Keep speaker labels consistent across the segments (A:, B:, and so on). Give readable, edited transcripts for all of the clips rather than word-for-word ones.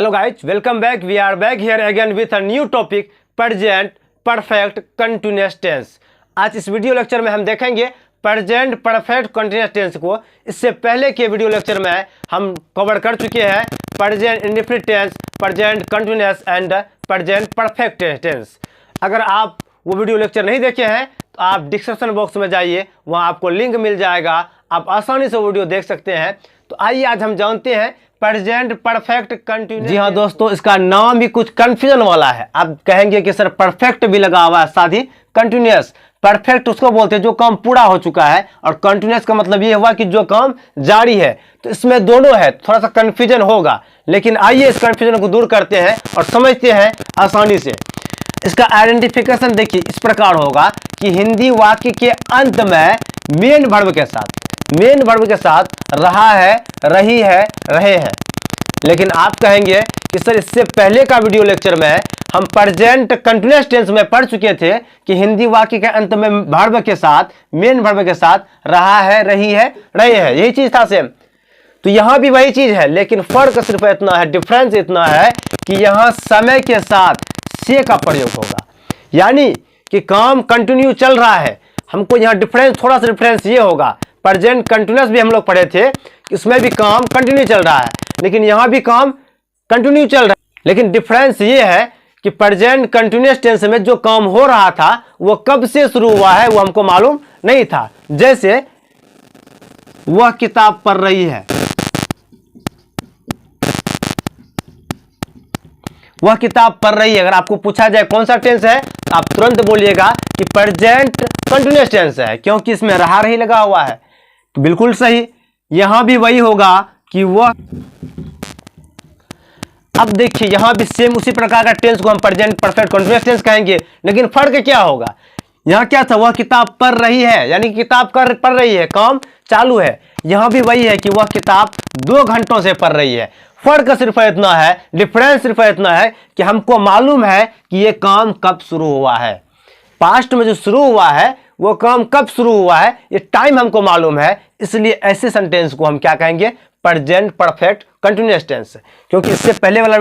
A: Hello guys, welcome back. We are back here again with a new topic, present perfect continuous tense. आज इस video lecture में हम देखेंगे present perfect continuous tense को। इससे पहले के वीडियो लेक्चर में हम कवर कर चुके हैं present indefinite tense, present continuous and present perfect tense. अगर आप वो वीडियो लेक्चर नहीं देखे हैं तो आप डिस्क्रिप्शन बॉक्स में जाइए, वहाँ आपको लिंक मिल जाएगा, आप आसानी से वीडियो देख सकते हैं। तो आइए आज हम जानते हैं प्रेजेंट परफेक्ट कंटिन्यूअस। जी हाँ दोस्तों, इसका नाम भी कुछ कंफ्यूजन वाला है। आप कहेंगे कि सर परफेक्ट भी लगा हुआ है, साथ ही कंटिन्यूअस। परफेक्ट उसको बोलते हैं जो काम पूरा हो चुका है, और कंटिन्यूअस का मतलब ये हुआ कि जो काम जारी है। तो इसमें दोनों है, थोड़ा सा कंफ्यूजन होगा, लेकिन आइए इस कंफ्यूजन को दूर करते हैं और समझते हैं आसानी से। इसका आइडेंटिफिकेशन देखिए इस प्रकार होगा कि हिंदी वाक्य के अंत में मेन वर्ब के साथ रहा है, रही है, रहे हैं। लेकिन आप कहेंगे कि सर इससे पहले का वीडियो लेक्चर में हम प्रेजेंट कंटिन्यूअस टेंस में पढ़ चुके थे कि हिंदी वाक्य के अंत में वर्ब के साथ, मेन वर्ब के साथ रहा है, रही है, रहे हैं, यही चीज था सेम। तो यहां भी वही चीज है, लेकिन फर्क सिर्फ इतना है, डिफरेंस इतना है कि यहां समय के साथ से का प्रयोग होगा, यानी कि काम कंटिन्यू चल रहा है। हमको यहाँ डिफरेंस, थोड़ा सा डिफरेंस ये होगा, प्रेजेंट कंटिन्यूअस भी हम लोग पढ़े थे, इसमें भी काम कंटिन्यू चल रहा है, लेकिन यहाँ भी काम कंटिन्यू चल रहा है। लेकिन डिफरेंस ये है कि प्रेजेंट कंटिन्यूअस टेंस में जो काम हो रहा था वो कब से शुरू हुआ है वो हमको मालूम नहीं था। जैसे वह किताब पढ़ रही है, वह किताब पढ़ रही है। अगर आपको पूछा जाए कौन सा टेंस है, आप तुरंत बोलिएगा कि प्रेजेंट कंटिन्यूअस टेंस है, क्योंकि इसमें रहा रही लगा हुआ है। तो बिल्कुल सही, यहां भी वही होगा कि वह। अब देखिए यहां भी सेम उसी प्रकार का टेंस को हम प्रेजेंट परफेक्ट कंटिन्यूअस टेंस कहेंगे, लेकिन फर्क क्या होगा? यहां क्या था, वह किताब पढ़ रही है, यानी कि किताब पढ़ रही है, काम चालू है। यहां भी वही है कि वह किताब 2 घंटों से पढ़ रही है। फर्क सिर्फ इतना है, डिफरेंस सिर्फ इतना है कि हमको मालूम है कि यह काम कब शुरू हुआ है। पास्ट में जो शुरू हुआ है वो काम कब शुरू हुआ है, ये टाइम हमको मालूम है। इसलिए ऐसे सेंटेंस को हम क्या कहेंगे, प्रेजेंट परफेक्ट कंटिन्यूअस टेंस। क्योंकि इससे पहले वाला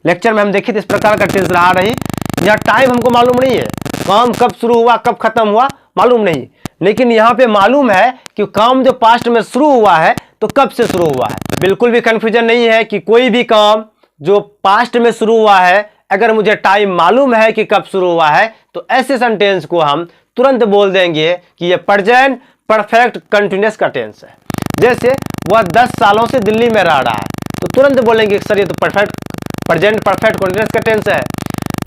A: लेक्चर में हम देखे थे इस प्रकार का टेंस रहा रही, यहाँ टाइम हमको मालूम नहीं है, काम कब शुरू हुआ कब खत्म हुआ मालूम नहीं। लेकिन यहाँ पे मालूम है कि काम जो पास्ट में शुरू हुआ है तो कब से शुरू हुआ है। बिल्कुल भी कंफ्यूजन नहीं है कि कोई भी काम जो पास्ट में शुरू हुआ है, अगर मुझे टाइम मालूम है कि कब शुरू हुआ है, तो ऐसे सेंटेंस को हम तुरंत बोल देंगे कि ये प्रेजेंट परफेक्ट कंटिन्यूअस का टेंस है। जैसे वह 10 सालों से दिल्ली में रह रहा है, तो तुरंत बोलेंगे सर ये तो प्रेजेंट परफेक्ट कंटिन्यूअस का टेंस है।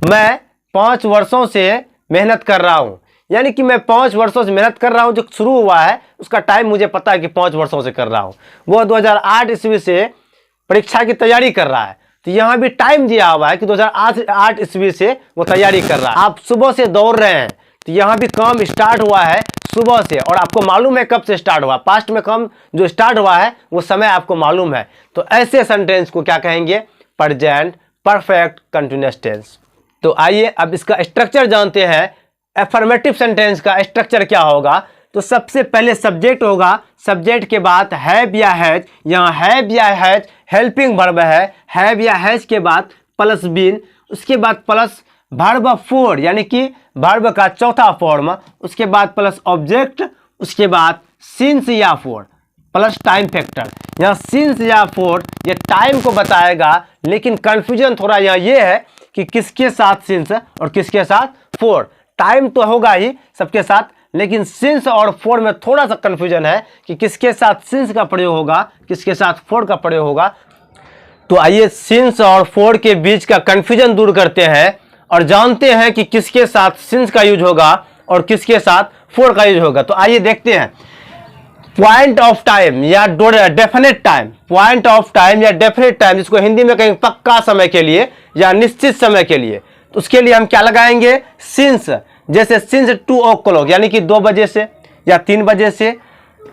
A: मैं 5 वर्षों से मेहनत कर रहा हूं, यानी कि मैं 5 वर्षों से मेहनत कर रहा हूं, जो शुरू हुआ है उसका टाइम मुझे पता है कि 5 वर्षों से कर रहा हूं। वो 2008 ईस्वी से परीक्षा की तैयारी कर रहा है, तो यहां भी टाइम दिया हुआ है कि 2008 ईस्वी से वो तैयारी कर रहा है। आप सुबह से दौड़ रहे हैं, तो यहां भी काम स्टार्ट हुआ है सुबह से, और आपको मालूम है कब से स्टार्ट हुआ। पास्ट में काम जो स्टार्ट हुआ है वो समय आपको मालूम है। तो ऐसे सेंटेंस को क्या कहेंगे, प्रेजेंट परफेक्ट कंटिन्यूअस टेंस। तो आइए अब इसका स्ट्रक्चर जानते हैं। अफर्मेटिव सेंटेंस का स्ट्रक्चर क्या होगा? तो सबसे पहले सब्जेक्ट होगा, सब्जेक्ट के बाद हैव या हैज। यहाँ हैव या हैज हेल्पिंग वर्ब है, हैव या हैज के बाद प्लस बीन, उसके बाद प्लस वर्ब फोर, यानी कि वर्ब का चौथा फॉर्म, उसके बाद प्लस ऑब्जेक्ट, उसके बाद सिंस या फोर प्लस टाइम फैक्टर। यहाँ सिंस या फोर ये टाइम को बताएगा, लेकिन कंफ्यूजन थोड़ा यहाँ ये है कि किसके साथ सिंस और किसके साथ फोर। टाइम तो होगा ही सबके साथ, लेकिन सिंस और फोर में थोड़ा सा कंफ्यूजन है कि किसके साथ सिंस का प्रयोग होगा, किसके साथ फोर का प्रयोग होगा। तो आइए सिंस और फोर के बीच का कंफ्यूजन दूर करते हैं और जानते हैं कि किसके साथ सिंस का यूज होगा और किसके साथ फोर का यूज होगा। तो आइए देखते हैं। पॉइंट ऑफ टाइम या definite time, point of time या डेफिनेट टाइम, जिसको हिंदी में कहेंगे पक्का समय के लिए या निश्चित समय के लिए। तो उसके लिए हम क्या लगाएंगे, सिंस। जैसे सिंस 2 o'clock, यानी कि 2 बजे से या 3 बजे से।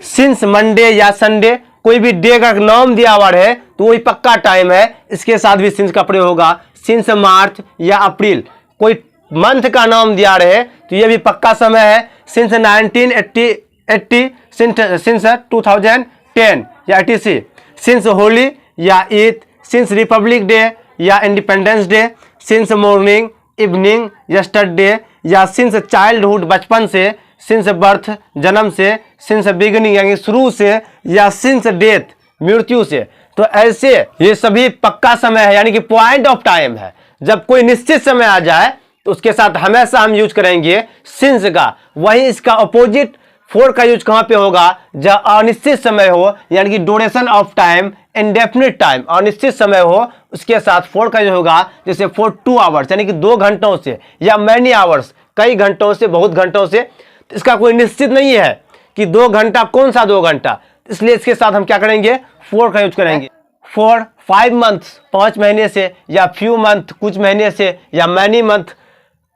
A: सिंस मंडे या संडे, कोई भी डे का नाम दिया हुआ है तो वही पक्का टाइम है, इसके साथ भी सिंस का प्रयोग होगा। सिंस मार्च या अप्रैल, कोई मंथ का नाम दिया रहे तो ये भी पक्का समय है। सिंस 1980, सिंस 2010 या 80, सिंस होली या ईद, सिंस रिपब्लिक डे या independence day, since morning, evening, yesterday, या सिंस चाइल्डहुड बचपन से, सिंस बर्थ जन्म से, सिंस बिगिनिंग यानी शुरू से, या सिंस डेथ मृत्यु से। तो ऐसे ये सभी पक्का समय है यानी कि पॉइंट ऑफ टाइम है। जब कोई निश्चित समय आ जाए तो उसके साथ हमेशा हम यूज करेंगे सिंस का। वही इसका अपोजिट फॉर का यूज कहां पे होगा, जब अनिश्चित समय हो यानी कि duration of time, indefinite time, अनिश्चित समय हो, उसके साथ फॉर का जो होगा जैसे फॉर 2 आवर्स यानी कि 2 घंटों से, या मैनी आवर्स कई घंटों से, बहुत घंटों से। तो इसका कोई निश्चित नहीं है कि 2 घंटा, कौन सा 2 घंटा, इसलिए इसके साथ हम क्या करेंगे, फॉर का यूज करेंगे। फॉर 5 मंथ्स 5 महीने से, या फ्यू मंथ कुछ महीने से, या many month.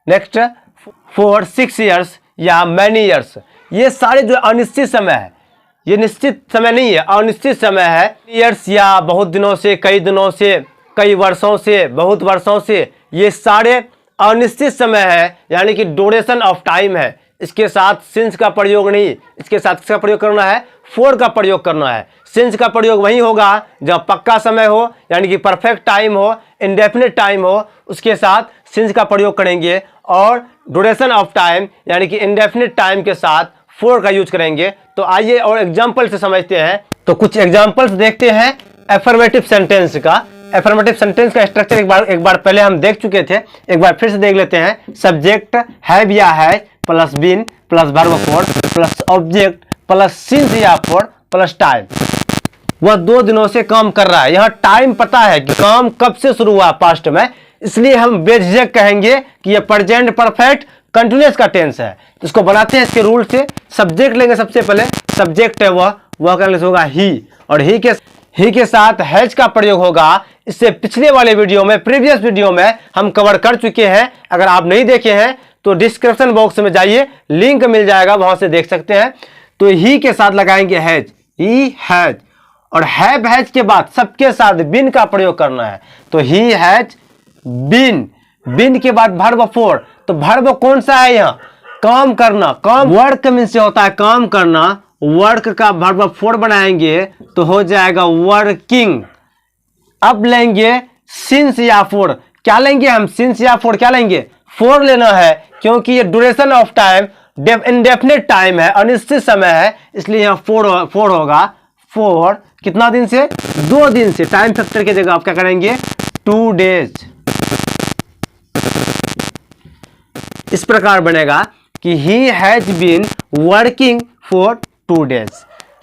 A: Next for 6 years या मैनी ईयर्स। ये सारे जो अनिश्चित समय है, ये निश्चित समय नहीं है, अनिश्चित समय है। ईयर्स या बहुत दिनों से, कई दिनों से, कई वर्षों से, बहुत वर्षों से, ये सारे अनिश्चित समय है यानी कि ड्यूरेशन ऑफ टाइम है। इसके साथ सिंस का प्रयोग नहीं, इसके साथ किसका प्रयोग करना है, फॉर का प्रयोग करना है। सिंस का प्रयोग वही होगा जब पक्का समय हो यानी कि परफेक्ट टाइम हो, इंडेफिनिट टाइम हो, उसके साथ सिंस का प्रयोग करेंगे। और ड्यूरेशन ऑफ टाइम यानी कि इंडेफिनिट टाइम के साथ फॉर का यूज करेंगे। तो आइए और एग्जाम्पल से समझते हैं। तो कुछ एग्जाम्पल्स देखते हैं एफर्मेटिव सेंटेंस का। एफर्मेटिव सेंटेंस का स्ट्रक्चर एक बार पहले हम देख चुके थे, एक बार फिर से देख लेते हैं। सब्जेक्ट हैव या है plus been plus verb four plus object plus since या फॉर प्लस टाइम। वह 2 दिनों से काम कर रहा है। यहाँ टाइम पता है कि काम कब से शुरू हुआ, पास्ट में, इसलिए हम बेझिझक कहेंगे कि यह प्रेजेंट परफेक्ट कंटिन्यूअस का टेंस है। इसको बनाते हैं इसके रूल से। सब्जेक्ट लेंगे सबसे पहले, सब्जेक्ट है वह का इंग्लिश होगा ही, और ही के साथ हैज का प्रयोग होगा। इससे पिछले वाले वीडियो में, प्रीवियस वीडियो में हम कवर कर चुके हैं। अगर आप नहीं देखे हैं तो डिस्क्रिप्शन बॉक्स में जाइए, लिंक मिल जाएगा, वहां से देख सकते हैं। तो ही के साथ लगाएंगे हैज, ही हैज, और हैव हैज के बाद सबके साथ बिन का प्रयोग करना है। तो ही हैज बिन, बिन के बाद वर्ब फॉर। तो वर्ब कौन सा है यहाँ, काम करना। काम वर्क मीन से होता है काम करना, वर्क का वर्ब फॉर बनाएंगे तो हो जाएगा वर्किंग। अब लेंगे सिंस या फॉर। क्या लेंगे हम, सिंस या फॉर क्या लेंगे, फॉर लेना है, क्योंकि ये duration of time indefinite time है, अनिश्चित समय है, इसलिए यहाँ फॉर होगा। फॉर कितना दिन से, 2 दिन से। टाइम फैक्टर की जगह आप क्या करेंगे, 2 डेज। इस प्रकार बनेगा कि he has been working for 2 days.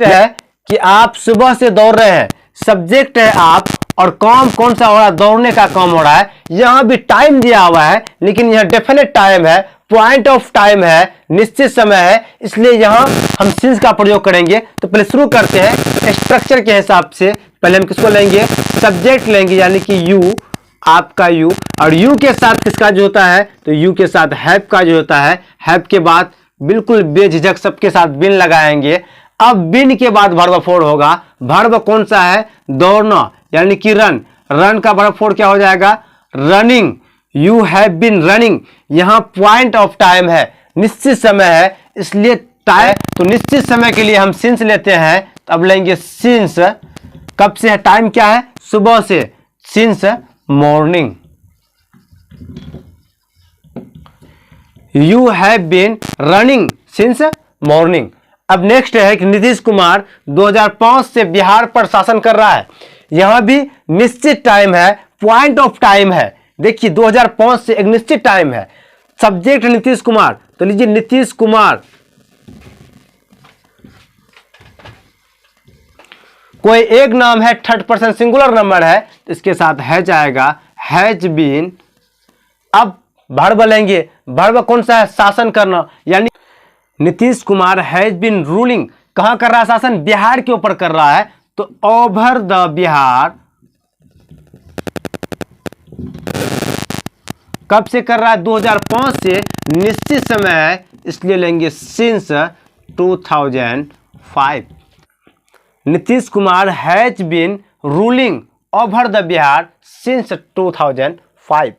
A: है कि आप सुबह से दौड़ रहे हैं, सब्जेक्ट है आप, और काम कौन सा हो रहा है, दौड़ने का काम हो रहा है। यहां भी टाइम दिया हुआ है लेकिन यह डेफिनेट टाइम है, पॉइंट ऑफ टाइम है, निश्चित समय है, इसलिए यहां हम सिंस का प्रयोग करेंगे। तो पहले शुरू करते हैं स्ट्रक्चर के हिसाब से। पहले हम किसको लेंगे, सब्जेक्ट लेंगे यानी कि यू, आपका यू, और यू के साथ किसका जो होता है, तो यू के साथ हैव का जो होता है। हैव के बाद बिल्कुल बेझिझक सबके साथ बिन लगाएंगे। अब बिन के बाद वर्ब फॉर होगा। वर्ब कौन सा है, दौड़ना यानी कि रन। रन का वर्ब फॉर क्या हो जाएगा, running. You have been running. यहां पॉइंट ऑफ टाइम है, निश्चित समय है, इसलिए टाइम, तो निश्चित समय के लिए हम सिंस लेते हैं। तो अब लेंगे सिंस, कब से है, टाइम क्या है, सुबह से, since morning. You have been running since morning. अब नेक्स्ट है कि नीतीश कुमार 2005 से बिहार पर शासन कर रहा है। यहां भी निश्चित टाइम है, पॉइंट ऑफ टाइम है। देखिए 2005 से एक निश्चित टाइम है। सब्जेक्ट नीतीश कुमार, तो लीजिए नीतीश कुमार। कोई एक नाम है, थर्ड पर्सन सिंगुलर नंबर है, तो इसके साथ हैज आएगा, हैज बीन। अब वर्ब लेंगे, वर्ब कौन सा है, शासन करना, यानी Nitish Kumar has been ruling. कहां कर रहा है शासन, बिहार के ऊपर कर रहा है। तो ओवर द बिहार, कब से कर रहा है, 2005 से, निश्चित समय है, इसलिए लेंगे since 2005। Nitish Kumar has been ruling over the Bihar since 2005।